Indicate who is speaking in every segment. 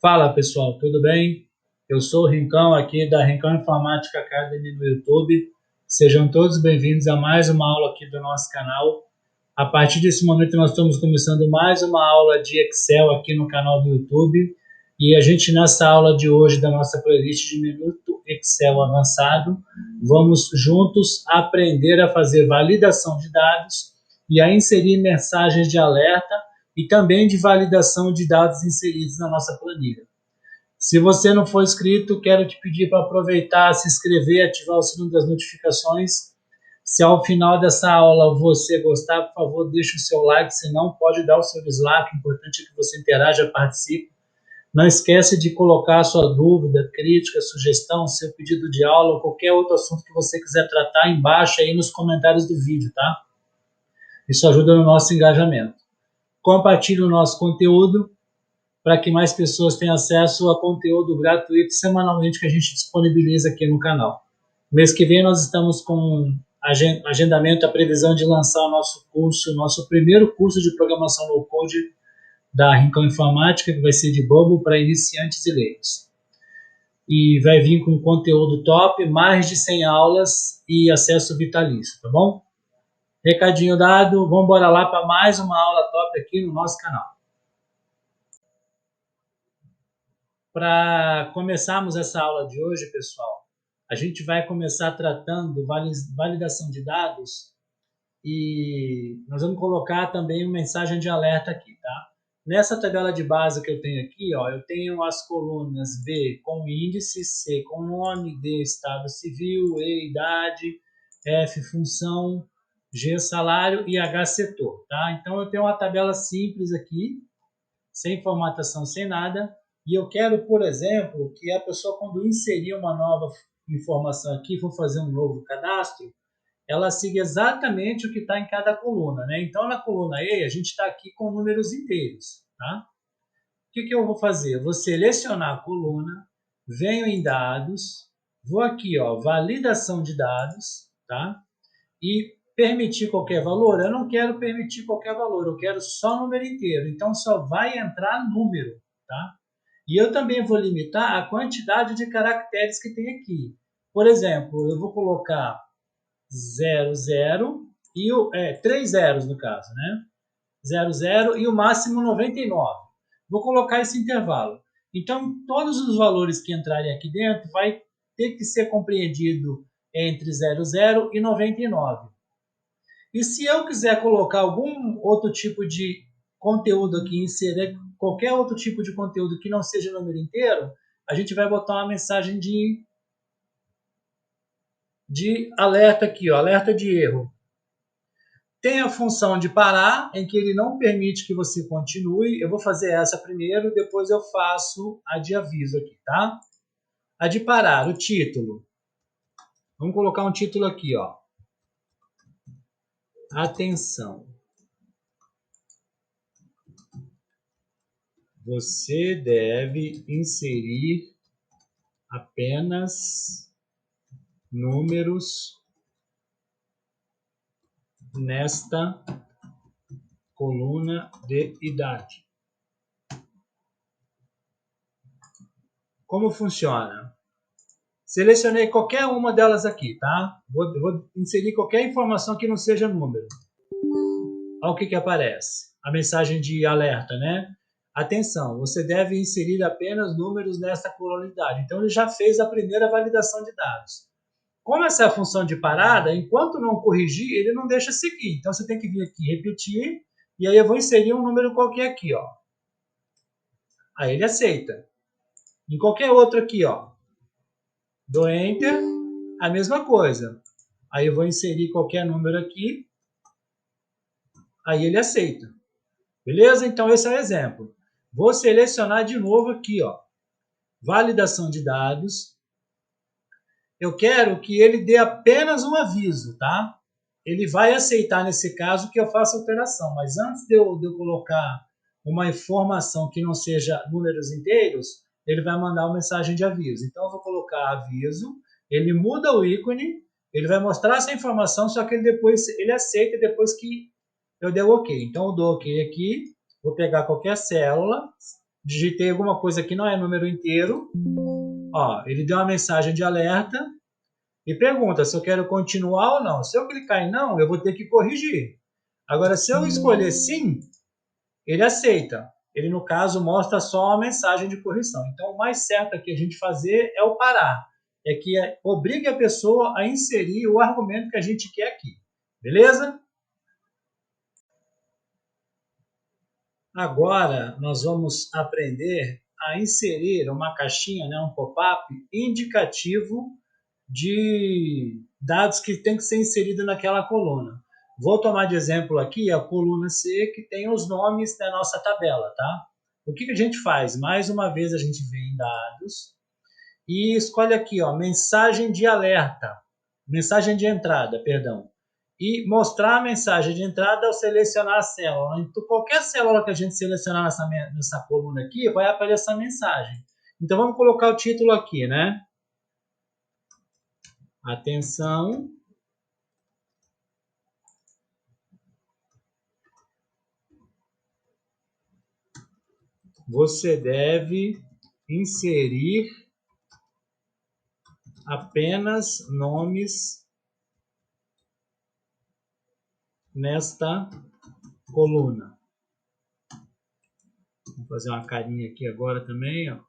Speaker 1: Fala pessoal, tudo bem? Eu sou o Rincão aqui da Rincão Informática Academy no YouTube. Sejam todos bem-vindos a mais uma aula aqui do nosso canal. A partir desse momento nós estamos começando mais uma aula de Excel aqui no canal do YouTube. E a gente nessa aula de hoje da nossa playlist de Minuto Excel Avançado, vamos juntos aprender a fazer validação de dados e a inserir mensagens de alerta e também de validação de dados inseridos na nossa planilha. Se você não for inscrito, quero te pedir para aproveitar, se inscrever, ativar o sininho das notificações. Se ao final dessa aula você gostar, por favor, deixe o seu like, se não, pode dar o seu dislike, o importante é que você interaja, participe. Não esquece de colocar a sua dúvida, crítica, sugestão, seu pedido de aula ou qualquer outro assunto que você quiser tratar embaixo aí nos comentários do vídeo, tá? Isso ajuda no nosso engajamento. Compartilhe o nosso conteúdo para que mais pessoas tenham acesso a conteúdo gratuito semanalmente que a gente disponibiliza aqui no canal. Mês que vem nós estamos com agendamento, a previsão de lançar o nosso curso, nosso primeiro curso de programação low code da Rincão Informática, que vai ser de bobo para iniciantes e leigos. E vai vir com conteúdo top, mais de 100 aulas e acesso vitalício, tá bom? Recadinho dado, vamos embora lá para mais uma aula top aqui no nosso canal. Para começarmos essa aula de hoje, pessoal, a gente vai começar tratando validação de dados e nós vamos colocar também uma mensagem de alerta aqui, tá? Nessa tabela de base que eu tenho aqui, ó, eu tenho as colunas B com índice, C com nome, D estado civil, E idade, F função, G salário e H setor, tá? Então eu tenho uma tabela simples aqui, sem formatação, sem nada. E eu quero, por exemplo, que a pessoa, quando inserir uma nova informação aqui, for fazer um novo cadastro, ela siga exatamente o que está em cada coluna, né? Então, na coluna E, a gente está aqui com números inteiros, tá? O que eu vou fazer? Eu vou selecionar a coluna, venho em dados, vou aqui, ó, validação de dados, tá? E permitir qualquer valor, eu não quero permitir qualquer valor, eu quero só número inteiro. Então, só vai entrar número, tá? E eu também vou limitar a quantidade de caracteres que tem aqui. Por exemplo, eu vou colocar 00 e 3 zeros no caso, né? 00 e o máximo 99. Vou colocar esse intervalo. Então, todos os valores que entrarem aqui dentro vai ter que ser compreendido entre 00 e 99. E se eu quiser colocar algum outro tipo de conteúdo aqui, inserir qualquer outro tipo de conteúdo que não seja número inteiro, a gente vai botar uma mensagem de alerta aqui, ó, alerta de erro. Tem a função de parar, em que ele não permite que você continue. Eu vou fazer essa primeiro, depois eu faço a de aviso aqui, tá? A de parar, o título. Vamos colocar um título aqui, ó. Atenção. Você deve inserir apenas números nesta coluna de idade. Como funciona? Selecionei qualquer uma delas aqui, tá? Vou inserir qualquer informação que não seja número. Olha o que aparece. A mensagem de alerta, né? Atenção, você deve inserir apenas números nesta coluna de idade. Então, ele já fez a primeira validação de dados. Como essa é a função de parada, enquanto não corrigir, ele não deixa seguir. Então, você tem que vir aqui repetir, e aí eu vou inserir um número qualquer aqui, ó. Aí ele aceita. Em qualquer outro aqui, ó. Dou Enter, a mesma coisa. Aí eu vou inserir qualquer número aqui, aí ele aceita. Beleza? Então, esse é o exemplo. Vou selecionar de novo aqui, ó. Validação de dados. Eu quero que ele dê apenas um aviso, tá? Ele vai aceitar nesse caso que eu faça alteração, mas antes de eu colocar uma informação que não seja números inteiros, ele vai mandar uma mensagem de aviso. Então, eu vou colocar aviso, ele muda o ícone, ele vai mostrar essa informação, só que ele aceita depois que eu der o OK. Então, eu dou OK aqui, vou pegar qualquer célula, digitei alguma coisa que não é número inteiro. Ó, ele deu uma mensagem de alerta e pergunta se eu quero continuar ou não. Se eu clicar em não, eu vou ter que corrigir. Agora, se eu escolher sim, ele aceita. Ele, no caso, mostra só uma mensagem de correção. Então, o mais certo aqui a gente fazer é o parar. É que obrigue a pessoa a inserir o argumento que a gente quer aqui. Beleza? Agora, nós vamos aprender a inserir uma caixinha, né, um pop-up indicativo de dados que tem que ser inserido naquela coluna. Vou tomar de exemplo aqui a coluna C, que tem os nomes da nossa tabela, tá? O que a gente faz? Mais uma vez a gente vem em dados e escolhe aqui, ó, mensagem de alerta, mensagem de entrada, perdão. E mostrar a mensagem de entrada ao selecionar a célula. Então, qualquer célula que a gente selecionar nessa coluna aqui, vai aparecer a mensagem. Então, vamos colocar o título aqui, né? Atenção. Você deve inserir apenas nomes nesta coluna. Vou fazer uma carinha aqui agora também, ó.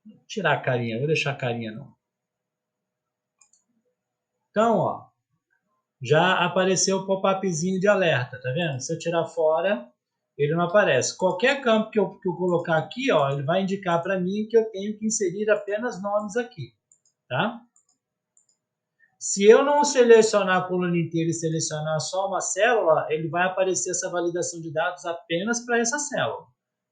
Speaker 1: Vou tirar a carinha, vou deixar a carinha não. Então, ó, já apareceu o pop-upzinho de alerta, tá vendo? Se eu tirar fora, ele não aparece. Qualquer campo que eu colocar aqui, ó, ele vai indicar para mim que eu tenho que inserir apenas nomes aqui, tá? Se eu não selecionar a coluna inteira e selecionar só uma célula, ele vai aparecer essa validação de dados apenas para essa célula.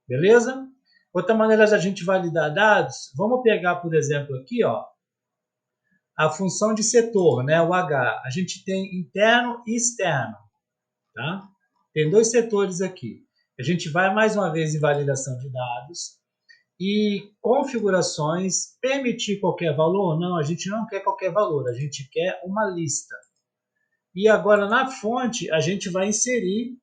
Speaker 1: Beleza? Outra maneira de a gente validar dados, vamos pegar, por exemplo, aqui, ó, a função de setor, né, o H. A gente tem interno e externo. Tá? Tem dois setores aqui. A gente vai mais uma vez em validação de dados e configurações, permitir qualquer valor? Não, a gente não quer qualquer valor, a gente quer uma lista. E agora na fonte a gente vai inserir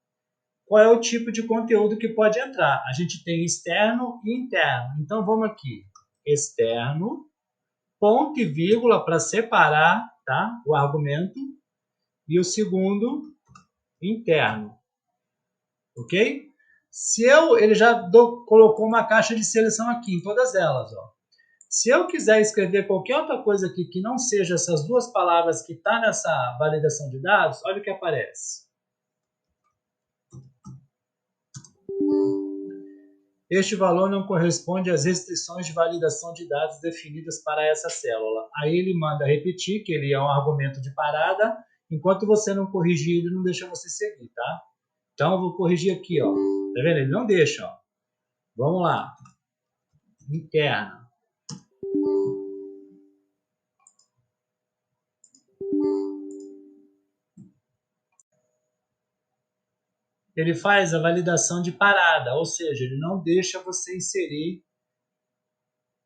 Speaker 1: qual é o tipo de conteúdo que pode entrar. A gente tem externo e interno. Então vamos aqui, externo, ponto e vírgula para separar, tá, o argumento, e o segundo, interno. Ok? Ele já colocou uma caixa de seleção aqui em todas elas, ó. Se eu quiser escrever qualquer outra coisa aqui que não seja essas duas palavras que está nessa validação de dados, olha o que aparece. Este valor não corresponde às restrições de validação de dados definidas para essa célula. Aí ele manda repetir que ele é um argumento de parada. Enquanto você não corrigir, ele não deixa você seguir, tá? Então eu vou corrigir aqui, ó. Tá vendo? Ele não deixa, ó. Vamos lá. Interna. Ele faz a validação de parada, ou seja, ele não deixa você inserir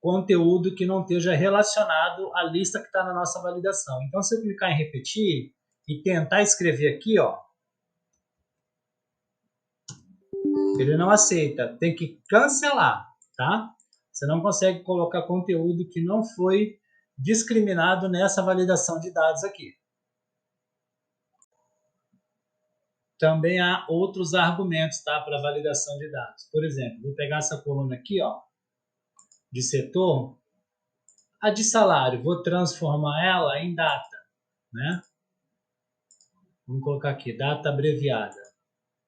Speaker 1: conteúdo que não esteja relacionado à lista que está na nossa validação. Então, se eu clicar em repetir e tentar escrever aqui, ó, ele não aceita, tem que cancelar, tá? Você não consegue colocar conteúdo que não foi discriminado nessa validação de dados aqui. Também há outros argumentos, tá, para validação de dados. Por exemplo, vou pegar essa coluna aqui, ó, de setor, a de salário, vou transformar ela em data, né? Vamos colocar aqui, data abreviada,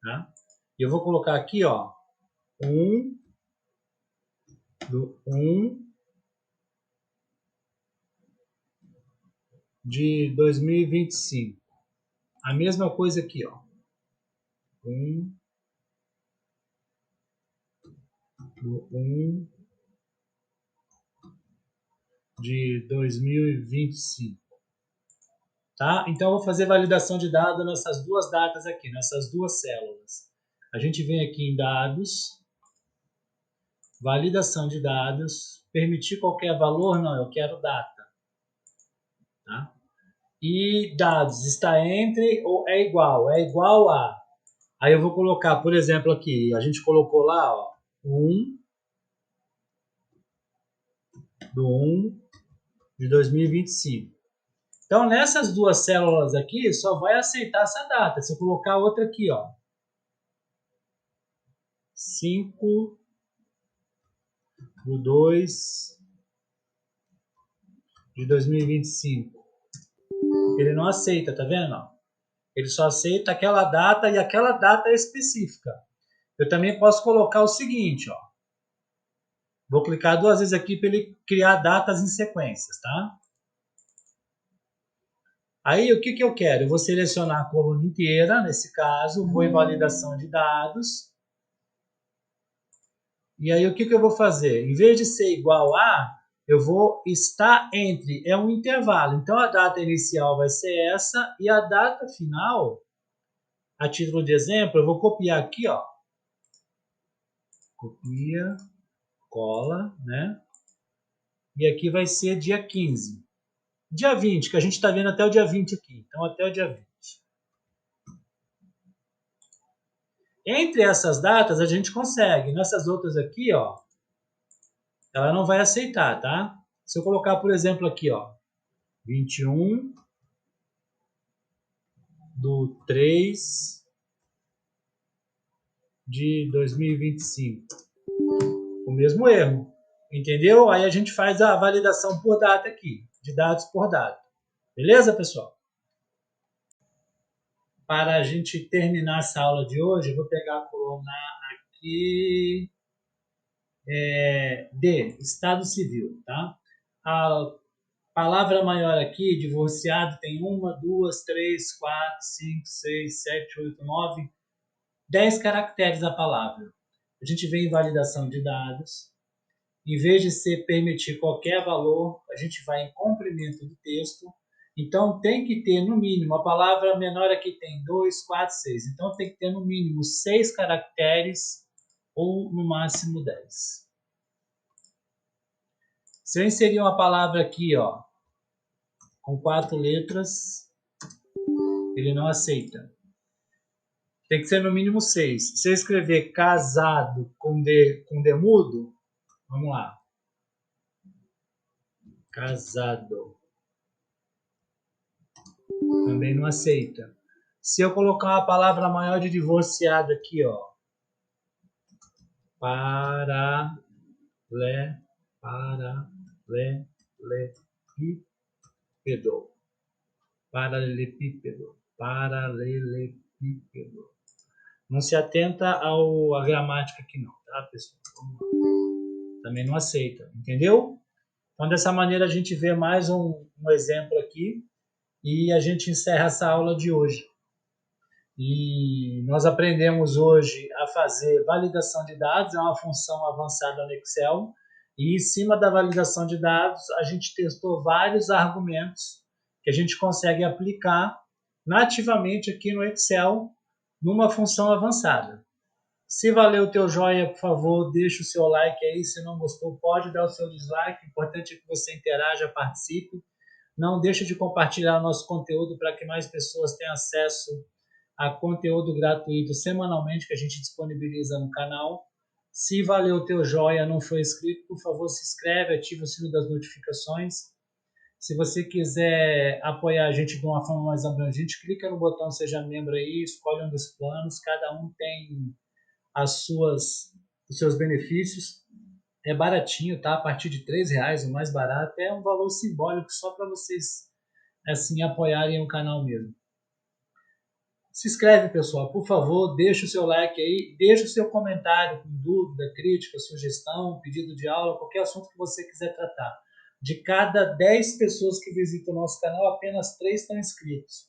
Speaker 1: tá? E eu vou colocar aqui, ó, 1 de 2025. A mesma coisa aqui, ó. 1 de 2025. Tá? Então, eu vou fazer validação de dados nessas duas datas aqui, nessas duas células. A gente vem aqui em dados, validação de dados, permitir qualquer valor? Não, eu quero data. Tá? E dados está entre ou é igual? É igual a Aí eu vou colocar, por exemplo, aqui, a gente colocou lá, ó, 1 do 1 de 2025. Então, nessas duas células aqui, só vai aceitar essa data. Se eu colocar outra aqui, ó, 5 do 2 de 2025. Ele não aceita, tá vendo? Não. Ele só aceita aquela data e aquela data específica. Eu também posso colocar o seguinte, ó. Vou clicar 2 vezes aqui para ele criar datas em sequências, tá? Aí, o que eu quero? Eu vou selecionar a coluna inteira, nesse caso, vou em validação de dados. E aí, o que eu vou fazer? Em vez de ser igual a, eu vou estar entre, é um intervalo. Então, a data inicial vai ser essa e a data final, a título de exemplo, eu vou copiar aqui, ó. Copia, cola, né? E aqui vai ser dia 15. Dia 20, que a gente está vendo até o dia 20 aqui. Então, até o dia 20. Entre essas datas, a gente consegue. Nessas outras aqui, ó, ela não vai aceitar, tá? Se eu colocar, por exemplo, aqui, ó, 21 do 3 de 2025. O mesmo erro, entendeu? Aí a gente faz a validação por data aqui, de dados por data. Beleza, pessoal? Para a gente terminar essa aula de hoje, eu vou pegar a coluna aqui, D, Estado Civil, tá? A palavra maior aqui, divorciado, tem 1, 2, 3, 4, 5, 6, 7, 8, 9, 10 caracteres a palavra. A gente vem em validação de dados. Em vez de ser permitir qualquer valor, a gente vai em comprimento do texto. Então, tem que ter, no mínimo, a palavra menor aqui tem 2, 4, 6. Então, tem que ter, no mínimo, 6 caracteres ou, no máximo, 10. Se eu inserir uma palavra aqui, ó, com 4 letras, ele não aceita. Tem que ser, no mínimo, 6. Se eu escrever casado com D mudo, vamos lá. Casado. Também não aceita. Se eu colocar uma palavra maior de divorciado aqui, ó. Paralelepípedo. Paralelepípedo. Não se atenta à gramática aqui não, tá, pessoal? Vamos lá. Também não aceita, entendeu? Então, dessa maneira, a gente vê mais um exemplo aqui. E a gente encerra essa aula de hoje. E nós aprendemos hoje a fazer validação de dados, é uma função avançada no Excel. E em cima da validação de dados, a gente testou vários argumentos que a gente consegue aplicar nativamente aqui no Excel numa função avançada. Se valeu o teu joinha, por favor, deixa o seu like aí. Se não gostou, pode dar o seu dislike. O importante é que você interaja, participe. Não deixe de compartilhar nosso conteúdo para que mais pessoas tenham acesso a conteúdo gratuito semanalmente que a gente disponibiliza no canal. Se valeu o teu joinha, não foi inscrito, por favor, se inscreve, ativa o sino das notificações. Se você quiser apoiar a gente de uma forma mais abrangente, clica no botão Seja Membro aí, escolhe um dos planos, cada um tem os seus benefícios. É baratinho, tá? A partir de R$3, o mais barato. É um valor simbólico só para vocês assim apoiarem o canal mesmo. Se inscreve, pessoal, por favor, deixa o seu like aí, deixa o seu comentário com dúvida, crítica, sugestão, pedido de aula, qualquer assunto que você quiser tratar. De cada 10 pessoas que visitam o nosso canal, apenas 3 estão inscritos.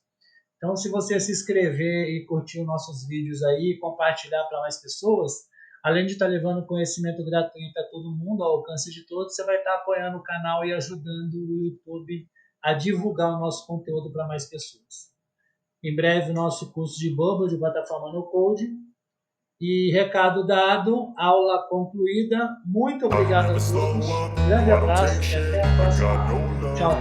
Speaker 1: Então, se você se inscrever e curtir os nossos vídeos aí, compartilhar para mais pessoas, além de estar levando conhecimento gratuito a todo mundo, ao alcance de todos, você vai estar apoiando o canal e ajudando o YouTube a divulgar o nosso conteúdo para mais pessoas. Em breve, o nosso curso de Bubble, de plataforma no Code. E recado dado, aula concluída. Muito obrigado a todos. Grande abraço e até a próxima. Tchau.
Speaker 2: Tchau.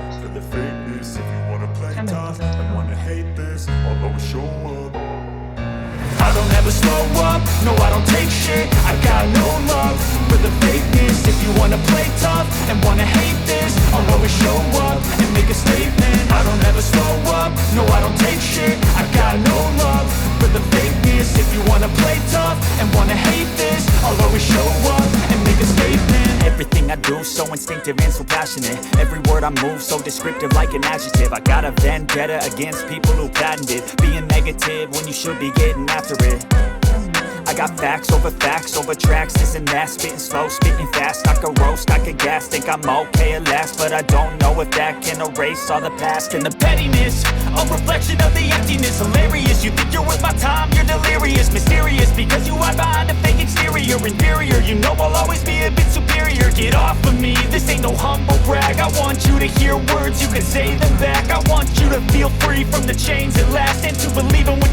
Speaker 2: I don't ever slow up, no I don't take shit. I got no love for the fakeness. If you wanna play tough and wanna hate this, I'll always show up and make a statement. I don't ever slow up, no I don't take shit. I got no love for the fakeness. If you wanna play tough and wanna hate this, I'll always show up and make a statement. Everything I do so instinctive and so passionate. Every word I move so descriptive like an adjective. I got a vendetta against people who patented being negative when you should be getting after it. I got facts over tracks, this and that. Spitting slow, spitting fast, I could roast, I could gas. Think I'm okay at last, but I don't know if that can erase all the past. And the pettiness, a reflection of the emptiness. Hilarious, you think you're worth my time, you're delirious. Mysterious, because you hide behind a fake exterior. Inferior, you know I'll always be a bit superior. Get off of me, this ain't no humble brag. I want you to hear words, you can say them back. I want you to feel free from the chains at last, and to believe in what